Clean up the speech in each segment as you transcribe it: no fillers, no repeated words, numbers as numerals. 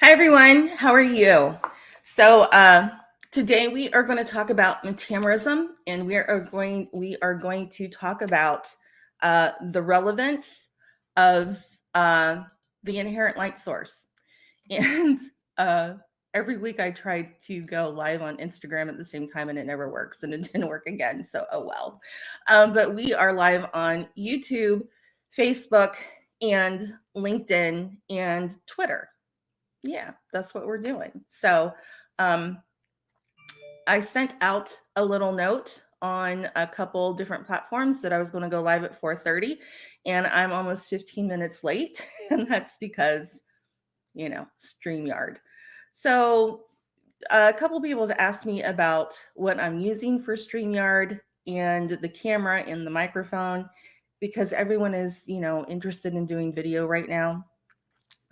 Hi everyone, how are you? So today we are going to talk about metamerism, and we are going to talk about the relevance of the inherent light source. And uh, every week I try to go live on Instagram at the same time, and it never works, and it didn't work again. So oh well. But we are live on YouTube, Facebook, and LinkedIn and Twitter. Yeah, that's what we're doing. So um, I sent out a little note on a couple different platforms that I was going to go live at 4:30, and I'm almost 15 minutes late, and that's because, StreamYard. So a couple people have asked me about what I'm using for StreamYard and the camera and the microphone, because everyone is, interested in doing video right now.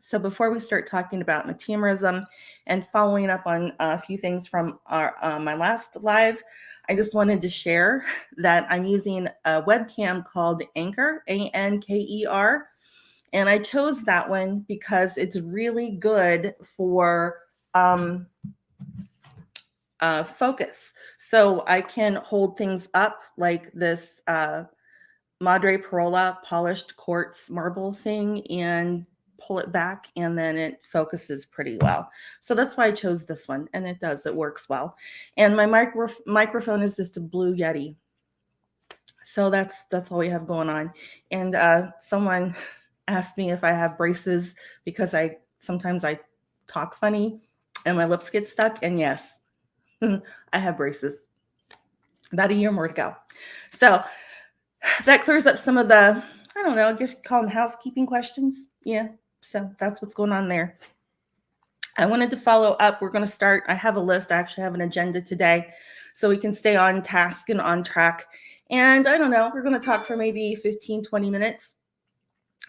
So before we start talking about metamerism and following up on a few things from my last live, I just wanted to share that I'm using a webcam called Anchor, Anker, and I chose that one because it's really good for focus. So I can hold things up like this Madre Parola polished quartz marble thing and pull it back, and then it focuses pretty well. So that's why I chose this one, and it works well. And my microphone is just a Blue Yeti. So that's all we have going on. And someone asked me if I have braces because sometimes I talk funny and my lips get stuck, and yes, I have braces. About a year more to go. So that clears up some of the, I don't know, I guess you call them housekeeping questions. Yeah, so that's what's going on there. I wanted to follow up. We're going to start. I have a list. I actually have an agenda today so we can stay on task and on track. And I don't know, we're going to talk for maybe 15, 20 minutes.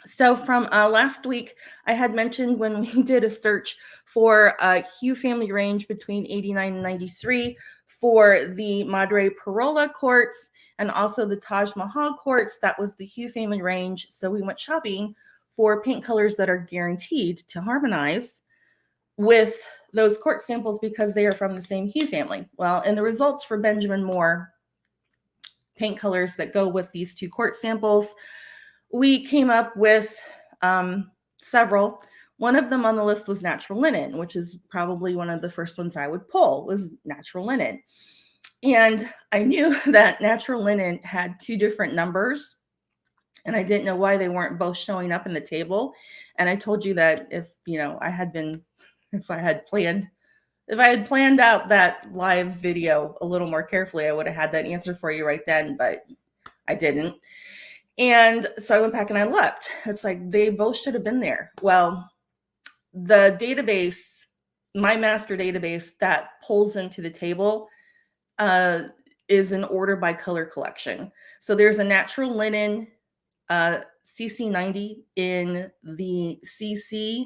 So from last week, I had mentioned when we did a search for hue family range between 89 and 93 for the Madre Parola quartz and also the Taj Mahal quartz, that was the hue family range. So we went shopping for paint colors that are guaranteed to harmonize with those quartz samples because they are from the same hue family. Well, in the results for Benjamin Moore paint colors that go with these two quartz samples, we came up with several. One of them on the list was natural linen, which is probably one of the first ones I would pull, was natural linen. And I knew that natural linen had two different numbers, and I didn't know why they weren't both showing up in the table. And I told you that if I had planned out that live video a little more carefully, I would have had that answer for you right then, but I didn't. And so I went back and I looked. It's like they both should have been there. Well, the database, my master database that pulls into the table is in order by color collection. So there's a natural linen CC90 in the CC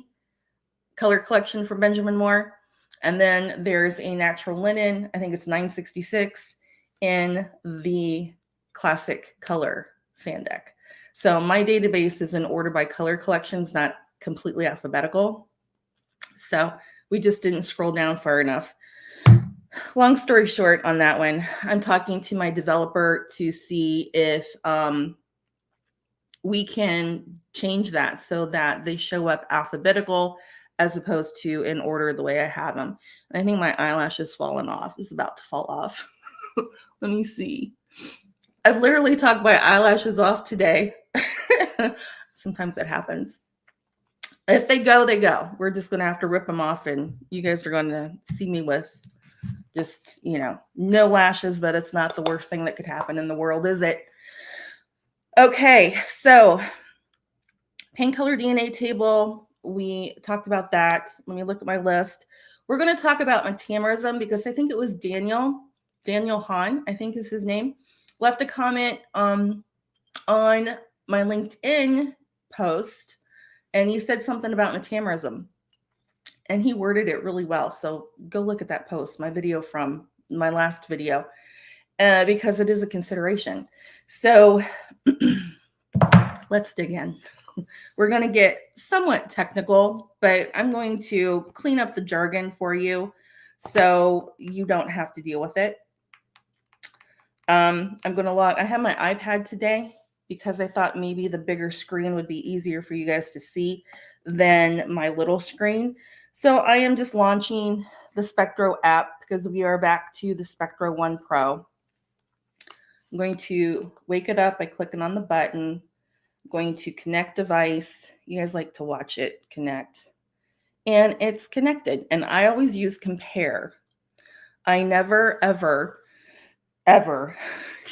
color collection from Benjamin Moore. And then there's a natural linen, I think it's 966, in the classic color fan deck. So my database is in order by color collections, not completely alphabetical. So we just didn't scroll down far enough. Long story short on that one, I'm talking to my developer to see if we can change that so that they show up alphabetical as opposed to in order the way I have them. And I think my eyelash is falling off. It's about to fall off. Let me see. I've literally talked my eyelashes off today. Sometimes that happens. If they go, they go. We're just going to have to rip them off, and you guys are going to see me with just, no lashes, but it's not the worst thing that could happen in the world, is it? Okay, so paint color DNA table, we talked about that. Let me look at my list. We're going to talk about metamerism because I think it was Daniel Hahn, I think is his name, left a comment on my LinkedIn post, and he said something about metamerism, and he worded it really well. So go look at that post, my video from my last video, because it is a consideration. So let's dig in. we're going to get somewhat technical, but I'm going to clean up the jargon for you so you don't have to deal with it. I'm going to log, I have my iPad today because I thought maybe the bigger screen would be easier for you guys to see than my little screen. So I am just launching the Spectro app because we are back to the Spectro 1 Pro. I'm going to wake it up by clicking on the button. I'm going to connect device. You guys like to watch it connect. And it's connected. And I always use compare. I never, ever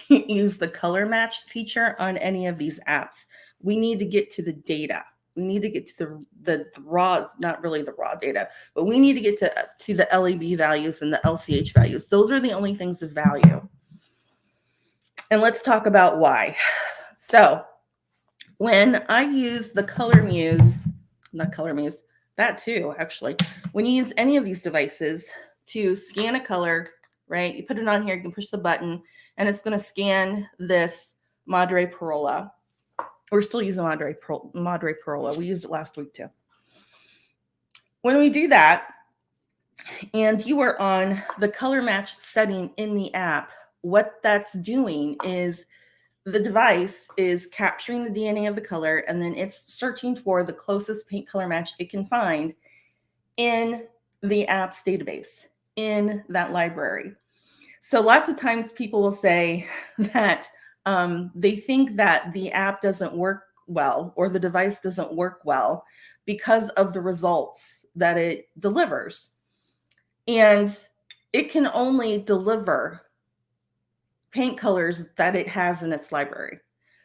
use the color match feature on any of these apps. We need to get to the data. We need to get to the raw, not really the raw data, but we need to get to the LEB values and the LCH values. Those are the only things of value. And let's talk about why. So when I use the color muse, not color muse, that too, actually, when you use any of these devices to scan a color, right? You put it on here, you can push the button, and it's going to scan this Madre Parola. We're still using Madre Parola. We used it last week too. When we do that, and you are on the color match setting in the app, what that's doing is the device is capturing the DNA of the color, and then it's searching for the closest paint color match it can find in the app's database, in that library. So lots of times people will say that they think that the app doesn't work well or the device doesn't work well because of the results that it delivers. And it can only deliver paint colors that it has in its library.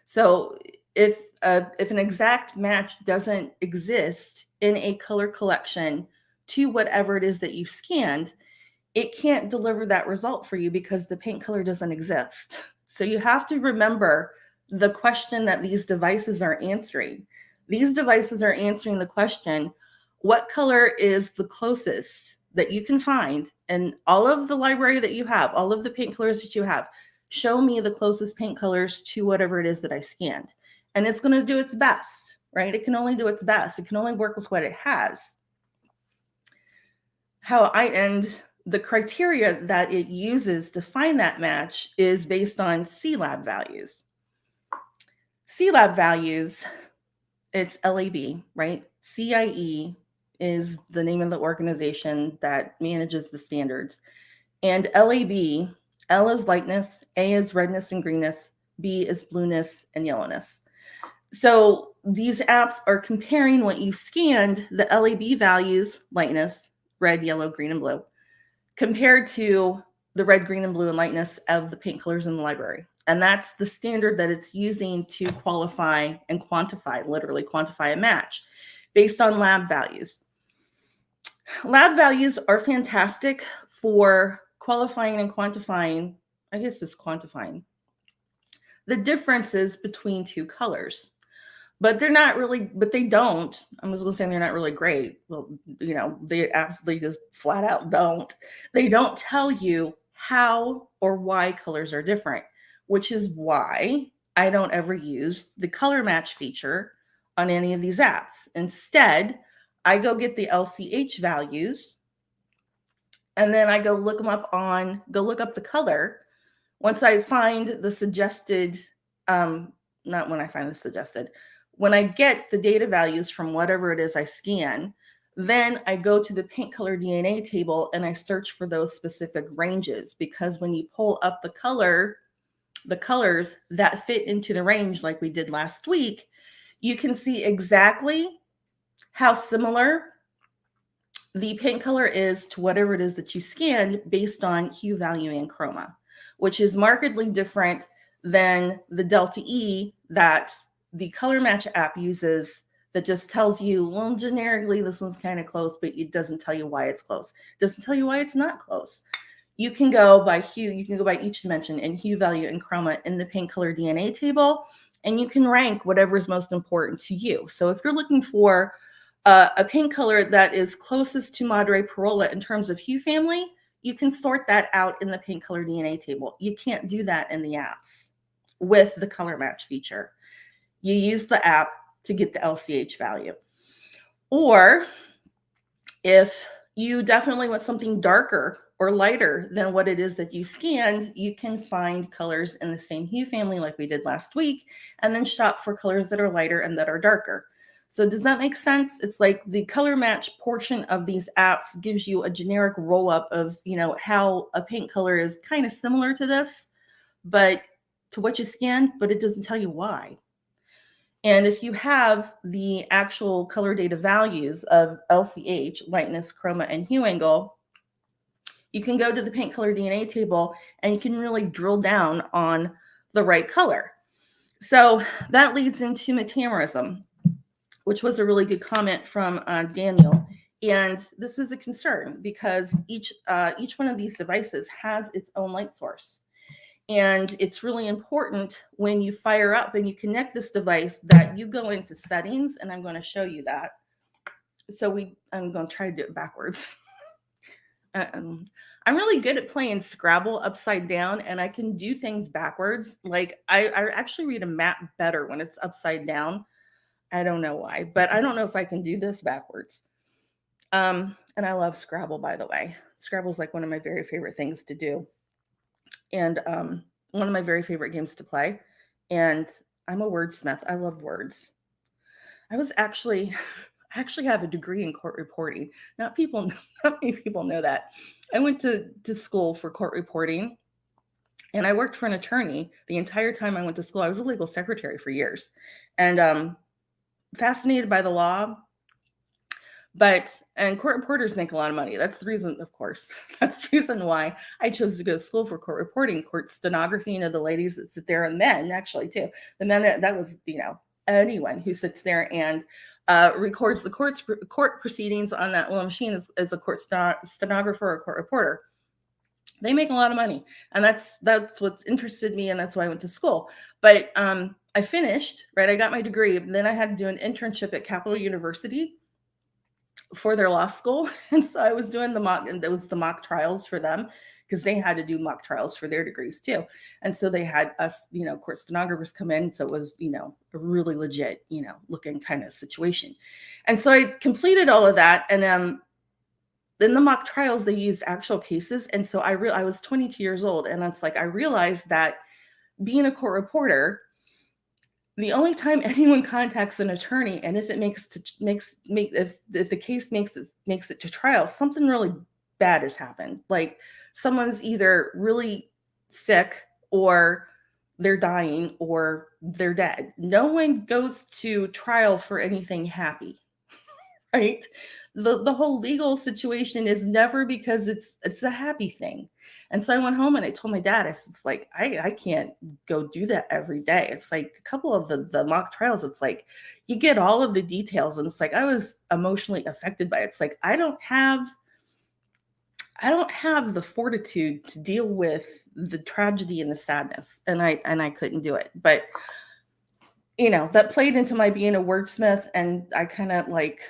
So if an exact match doesn't exist in a color collection to whatever it is that you've scanned, it can't deliver that result for you because the paint color doesn't exist. So you have to remember the question that these devices are answering. These devices are answering the question, what color is the closest that you can find in all of the library that you have, all of the paint colors that you have? Show me the closest paint colors to whatever it is that I scanned. And it's going to do its best, right? It can only do its best. It can only work with what it has. The criteria that it uses to find that match is based on CLAB values. CLAB values, it's LAB, right? CIE is the name of the organization that manages the standards. And LAB, L is lightness, A is redness and greenness, B is blueness and yellowness. So these apps are comparing what you scanned, the LAB values, lightness, red, yellow, green, and blue, compared to the red, green, and blue and lightness of the paint colors in the library. And that's the standard that it's using to qualify and quantify, literally quantify a match based on lab values. Lab values are fantastic for qualifying and quantifying, I guess it's quantifying, the differences between two colors. But they're not really, but they don't. I was going to say they're not really great. Well, you know, they absolutely just flat out don't. They don't tell you how or why colors are different, which is why I don't ever use the color match feature on any of these apps. Instead, I go get the LCH values and then I go look up the color. Once I find the suggested, not when I find the suggested, when I get the data values from whatever it is I scan, then I go to the paint color DNA table and I search for those specific ranges, because when you pull up the colors that fit into the range like we did last week, you can see exactly how similar the paint color is to whatever it is that you scanned based on hue, value, and chroma, which is markedly different than the delta E that the color match app uses, that just tells you, well, generically, this one's kind of close, but it doesn't tell you why it's close. It doesn't tell you why it's not close. You can go by hue, you can go by each dimension and hue, value, and chroma in the paint color DNA table, and you can rank whatever is most important to you. So if you're looking for a paint color that is closest to Madre Parola in terms of hue family, you can sort that out in the paint color DNA table. You can't do that in the apps with the color match feature. You use the app, to get the LCH value. Or if you definitely want something darker or lighter than what it is that you scanned, you can find colors in the same hue family like we did last week, and then shop for colors that are lighter and that are darker. So does that make sense? It's like the color match portion of these apps gives you a generic roll up of, how a paint color is kind of similar to this, but to what you scanned, but it doesn't tell you why. And if you have the actual color data values of LCH, lightness, chroma, and hue angle, you can go to the paint color DNA table and you can really drill down on the right color. So that leads into metamerism, which was a really good comment from Daniel. And this is a concern because each one of these devices has its own light source. And it's really important when you fire up and you connect this device that you go into settings, and I'm going to show you that. So I'm going to try to do it backwards. I'm really good at playing Scrabble upside down, and I can do things backwards. Like I actually read a map better when it's upside down. I don't know why, but I don't know if I can do this backwards. And I love Scrabble, by the way. Scrabble is like one of my very favorite things to do. And one of my very favorite games to play. And I'm a wordsmith. I love words. I actually have a degree in court reporting. Not many people know that. I went to school for court reporting, and I worked for an attorney the entire time I went to school. I was a legal secretary for years, and fascinated by the law. And court reporters make a lot of money. That's the reason, of course, that's the reason why I chose to go to school for court reporting, court stenography, the ladies that sit there, and men actually too. The men, that was, anyone who sits there and records the court proceedings on that little machine as a court stenographer or court reporter. They make a lot of money. And that's what interested me. And that's why I went to school. But I finished, right? I got my degree. And then I had to do an internship at Capital University for their law school. And so I was doing the mock trials for them, because they had to do mock trials for their degrees too. And so they had us, court stenographers come in. So it was, a really legit, looking kind of situation. And so I completed all of that. And in the mock trials, they used actual cases. And so I was 22 years old. And it's like, I realized that being a court reporter, the only time anyone contacts an attorney, and if it if the case makes it to trial, something really bad has happened. Like someone's either really sick, or they're dying, or they're dead. No one goes to trial for anything happy, right? The whole legal situation is never because it's a happy thing. And so I went home and I told my dad, it's like, I can't go do that every day. It's like a couple of the mock trials. It's like, you get all of the details, and it's like, I was emotionally affected by it. It's like, I don't have the fortitude to deal with the tragedy and the sadness. And I couldn't do it. But, that played into my being a wordsmith, and I kind of like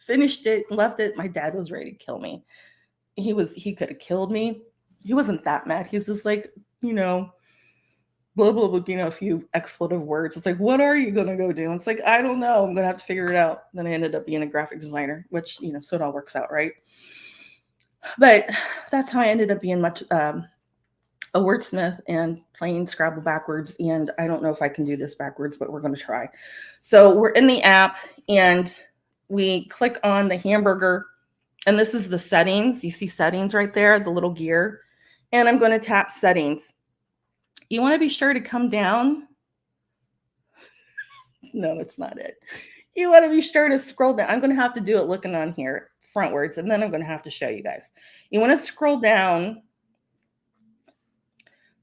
finished it, left it. My dad was ready to kill me. He could have killed me. He wasn't that mad. He's just like, blah, blah, blah, a few expletive words. It's like, what are you going to go do? And it's like, I don't know. I'm going to have to figure it out. Then I ended up being a graphic designer, which, so it all works out, right? But that's how I ended up being a wordsmith and playing Scrabble backwards. And I don't know if I can do this backwards, but we're going to try. So we're in the app, and we click on the hamburger. And this is the settings. You see settings right there, the little gear. And I'm going to tap settings. You want to be sure to come down. No, it's not it. You want to be sure to scroll down. I'm going to have to do it looking on here frontwards, and then I'm going to have to show you guys. You want to scroll down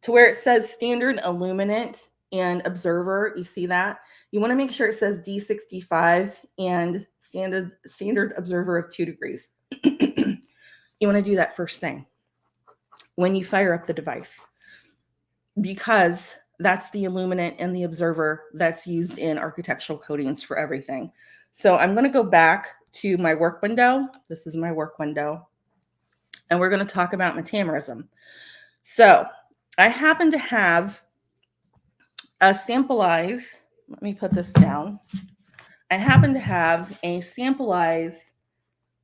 to where it says standard illuminant and observer. You see that? You want to make sure it says D65 and standard observer of 2 degrees. You want to do that first thing when you fire up the device, because that's the illuminant and the observer that's used in architectural coatings for everything. So I'm going to go back to my work window. This is my work window. And we're going to talk about metamerism. So I happen to have a Sampleize let me put this down. I happen to have a sample-ized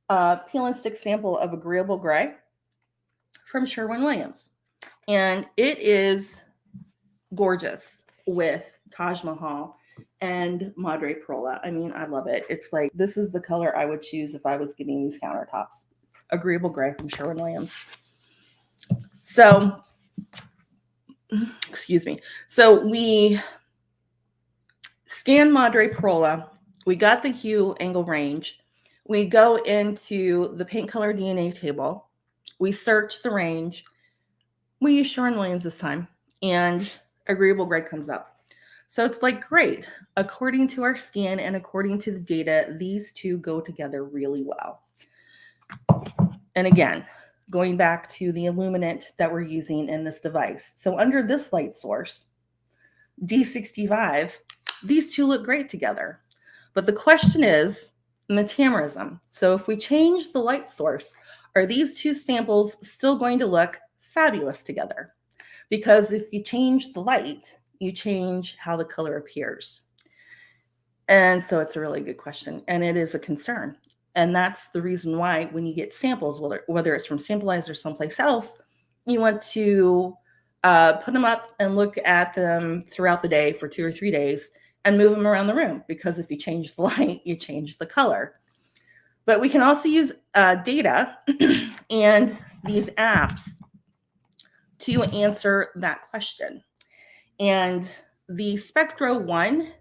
peel and stick sample of Agreeable Gray from Sherwin-Williams. And it is gorgeous with Taj Mahal and Madre Perla. I mean, I love it. It's like, this is the color I would choose if I was getting these countertops. Agreeable Gray from Sherwin-Williams. So, excuse me. So we scan Madre Perla. We got the hue angle range. We go into the paint color DNA table. We search the range. We use Sherwin-Williams this time, and Agreeable Gray comes up. So it's like, great. According to our scan and according to the data, these two go together really well. And again, going back to the illuminant that we're using in this device. So under this light source, D65, these two look great together. But the question is metamerism. So if we change the light source, are these two samples still going to look fabulous together? Because if you change the light, you change how the color appears. And so it's a really good question, and it is a concern. And that's the reason why when you get samples, whether it's from Sample-Ized or someplace else, you want to put them up and look at them throughout the day for 2 or 3 days and move them around the room, because if you change the light, you change the color. But we can also use data and these apps to answer that question. And the Spectro one,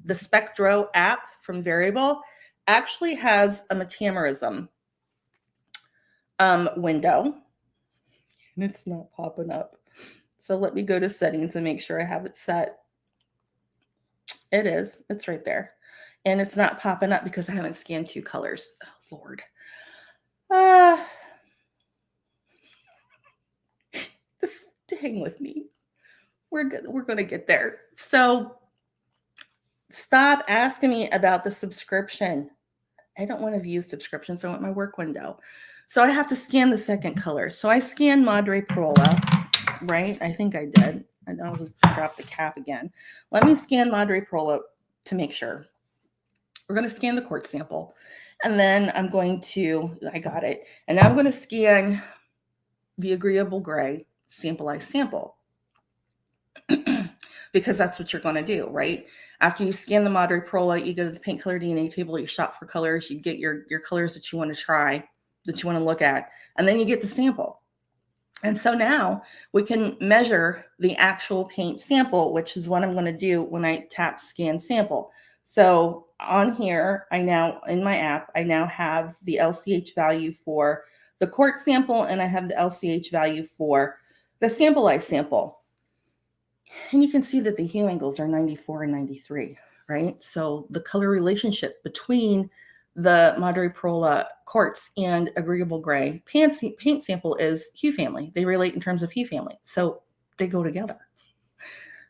the Spectro app from Variable, actually has a metamerism window, and it's not popping up. So let me go to settings and make sure I have it set. It is. It's right there. And it's not popping up because I haven't scanned 2 colors. Oh, Lord. Just hang with me. We're going to get there. So stop asking me about the subscription. I don't want to view subscriptions. I want my work window. So I have to scan the second color. So I scan Madre Perla, right? I think I did. I know I just dropped the cap again. Let me scan Madre Perla to make sure. We're going to scan the quartz sample. And then I'm going to, I got it. And now I'm going to scan the Agreeable Gray sample-ized sample. Because that's what you're going to do, right? After you scan the Madre Perla, you go to the paint color DNA table, you shop for colors, you get your colors that you want to try, that you want to look at, and then you get the sample. And so now we can measure the actual paint sample, which is what I'm going to do when I tap scan sample. So on here, in my app, I now have the LCH value for the quartz sample, and I have the LCH value for the sample-ized sample. And you can see that the hue angles are 94 and 93, right? So the color relationship between the Madre Perla quartz and Agreeable Gray paint sample is hue family. They relate in terms of hue family. So they go together.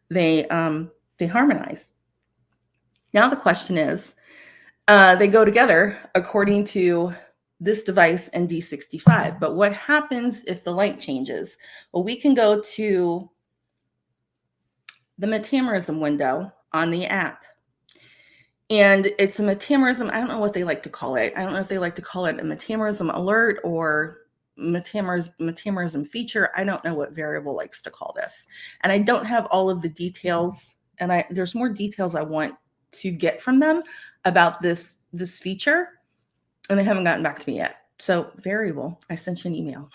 They harmonize. Now the question is, they go together according to this device and D65. But what happens if the light changes? Well, we can go to the Metamerism window on the app. And it's a Metamerism, I don't know what they like to call it. I don't know if they like to call it a Metamerism alert or Metamerism feature. I don't know what Variable likes to call this. And I don't have all of the details, and there's more details I want to get from them about this feature, and they haven't gotten back to me yet. So Variable, I sent you an email.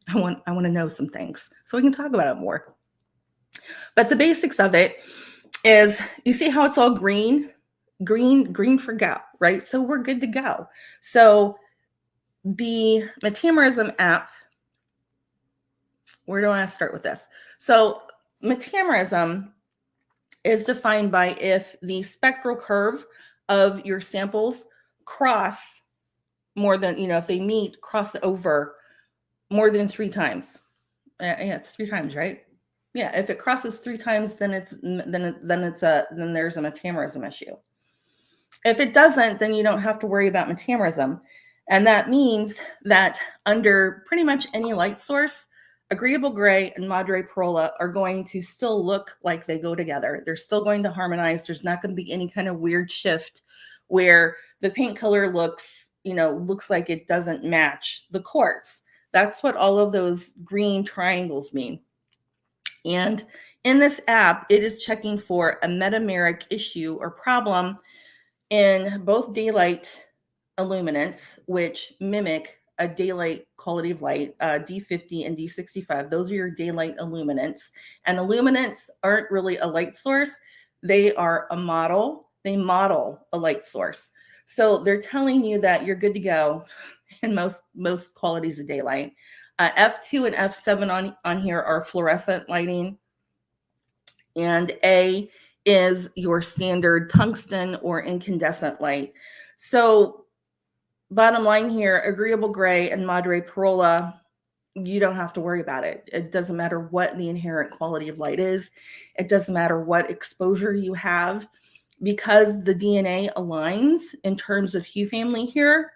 I want to know some things so we can talk about it more. But the basics of it is, you see how it's all green for go, right? So we're good to go. So the Metamerism app, where do I want to start with this? So Metamerism is defined by if the spectral curve of your samples cross more than, if they cross over more than 3 times. Yeah, it's 3 times, right? Yeah, if it crosses 3 times, then there's a metamerism issue. If it doesn't, then you don't have to worry about metamerism. And that means that under pretty much any light source, agreeable gray and Madre Perola are going to still look like they go together. They're still going to harmonize. There's not going to be any kind of weird shift where the paint color looks like it doesn't match the quartz. That's what all of those green triangles mean. And in this app, it is checking for a metameric issue or problem in both daylight illuminance, which mimic a daylight quality of light, D50 and D65. Those are your daylight illuminants. And illuminants aren't really a light source. They are a model. They model a light source. So they're telling you that you're good to go in most qualities of daylight. F2 and F7 on here are fluorescent lighting. And A is your standard tungsten or incandescent light. So bottom line here, agreeable gray and Madre Perola, you don't have to worry about it. It doesn't matter what the inherent quality of light is. It doesn't matter what exposure you have, because the DNA aligns in terms of hue family here.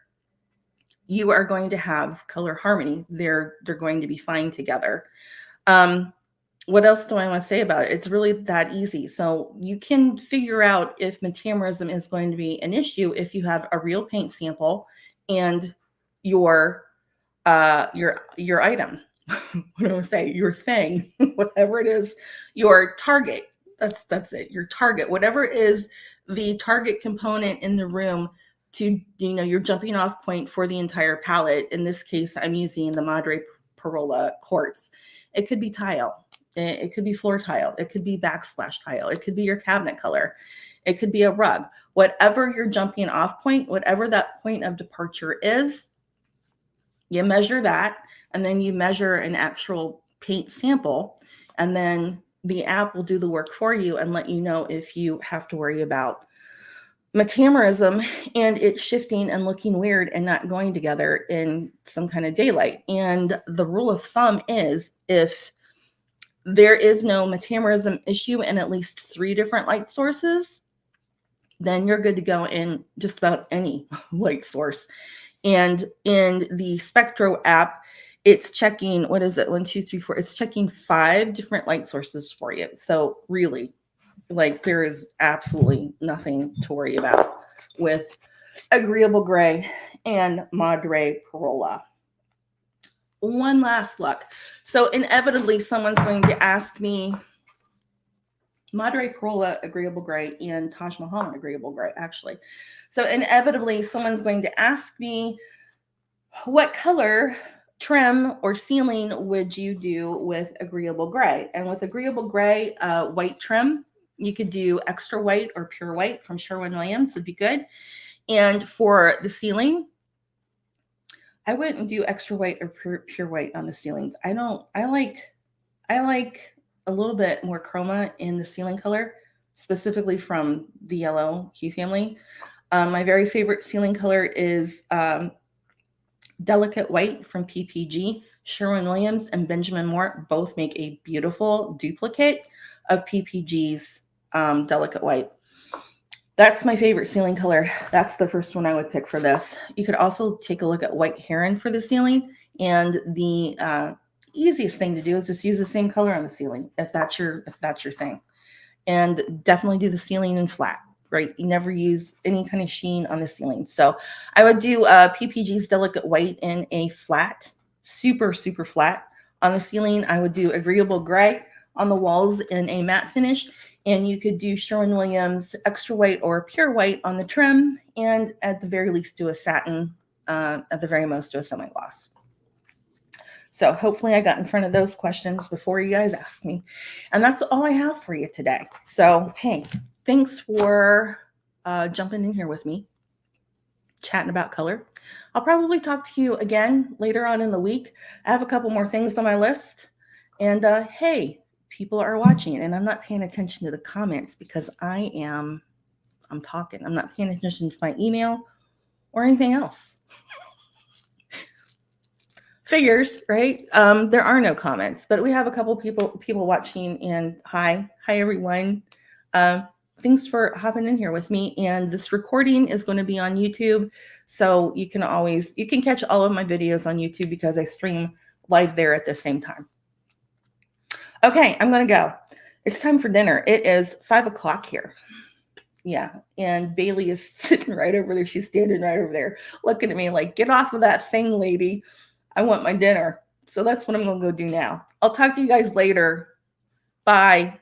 You are going to have color harmony. They're going to be fine together. What else do I want to say about it? It's really that easy. So you can figure out if metamerism is going to be an issue if you have a real paint sample and your item. What do I say? Your thing, whatever it is, your target. That's it. Your target, whatever is the target component in the room to, your jumping off point for the entire palette. In this case, I'm using the Madre Perola quartz. It could be tile. It could be floor tile. It could be backsplash tile. It could be your cabinet color. It could be a rug. Whatever your jumping off point, whatever that point of departure is, you measure that, and then you measure an actual paint sample, and then the app will do the work for you and let you know if you have to worry about metamerism and it shifting and looking weird and not going together in some kind of daylight. And the rule of thumb is, if there is no metamerism issue in at least 3 different light sources, then you're good to go in just about any light source. And in the Spectro app, it's checking, what is it? 1, 2, 3, 4. It's checking 5 different light sources for you. So really, there is absolutely nothing to worry about with agreeable gray and Madre Perola. One last look. So inevitably, someone's going to ask me, Madre Perola agreeable gray and Taj Mahal agreeable gray, actually. So inevitably, someone's going to ask me, what color trim or ceiling would you do with agreeable gray? And with agreeable gray, white trim, you could do extra white or pure white from Sherwin-Williams would be good. And for the ceiling, I wouldn't do extra white or pure white on the ceilings. I like a little bit more chroma in the ceiling color, specifically from the yellow hue family. My very favorite ceiling color is Delicate White from PPG. Sherwin-Williams and Benjamin Moore both make a beautiful duplicate of PPG's Delicate White. That's my favorite ceiling color. That's the first one I would pick for this. You could also take a look at White Heron for the ceiling. And the easiest thing to do is just use the same color on the ceiling, if that's your thing. And definitely do the ceiling in flat, right? You never use any kind of sheen on the ceiling. So I would do PPG's Delicate White in a flat, super, super flat. On the ceiling, I would do agreeable gray on the walls in a matte finish. And you could do Sherwin-Williams extra white or pure white on the trim, and at the very least do a satin, at the very most do a semi-gloss. So hopefully I got in front of those questions before you guys asked me. And that's all I have for you today. So, hey, thanks for jumping in here with me, chatting about color. I'll probably talk to you again later on in the week. I have a couple more things on my list. And hey, people are watching and I'm not paying attention to the comments because I'm talking. I'm not paying attention to my email or anything else. Figures, right? There are no comments, but we have a couple people watching, and hi everyone. Thanks for hopping in here with me. And this recording is going to be on YouTube. So you can catch all of my videos on YouTube because I stream live there at the same time. Okay, I'm gonna go. It's time for dinner. It is 5 o'clock here. Yeah, and Bailey is sitting right over there. She's standing right over there, looking at me like, "Get off of that thing, lady. I want my dinner." So that's what I'm gonna go do now. I'll talk to you guys later. Bye.